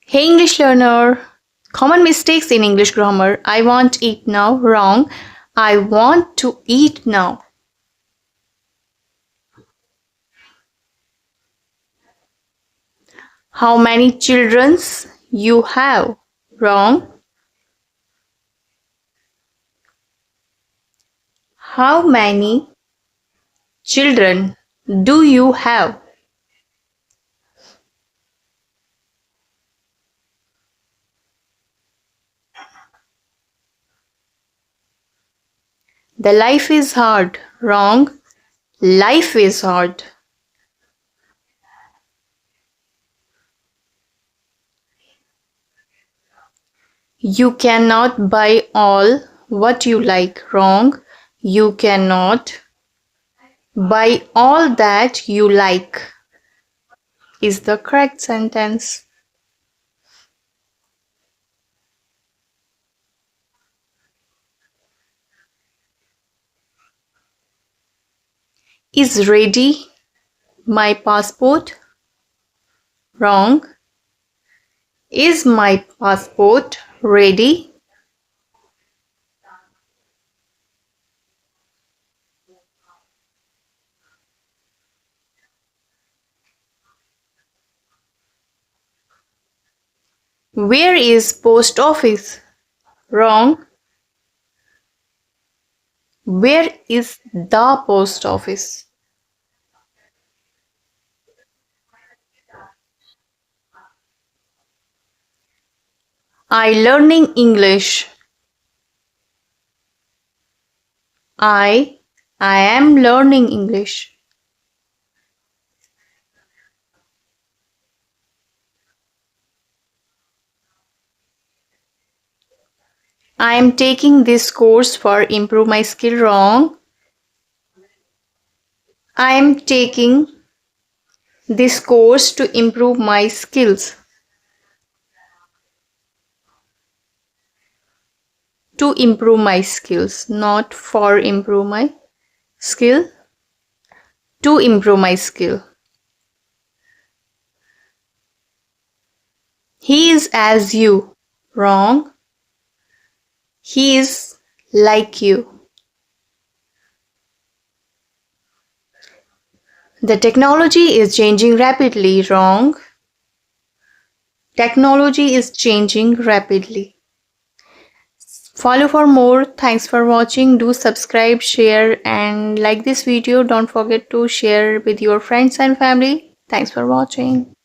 Hey English learner! Common mistakes in English grammar. I want to eat now. Wrong. I want to eat now. How many childrens you have? Wrong. How many children do you have? The life is hard. Wrong. Life is hard. You cannot buy all what you like. Wrong. You cannot buy all that you like is the correct sentence. Is ready my passport? Wrong. Is my passport ready? Where is post office? Wrong. Where is the post office? I learning English. I am learning English. I am taking this course for improve my skill. Wrong. I am taking this course to improve my skills. To improve my skills, not for improve my skill. To improve my skill. He is as you. Wrong. He is like you. The technology is changing rapidly. Wrong. Technology is changing rapidly. Follow for more. Thanks for watching. Do subscribe, share and like this video. Don't forget to share with your friends and family. Thanks for watching.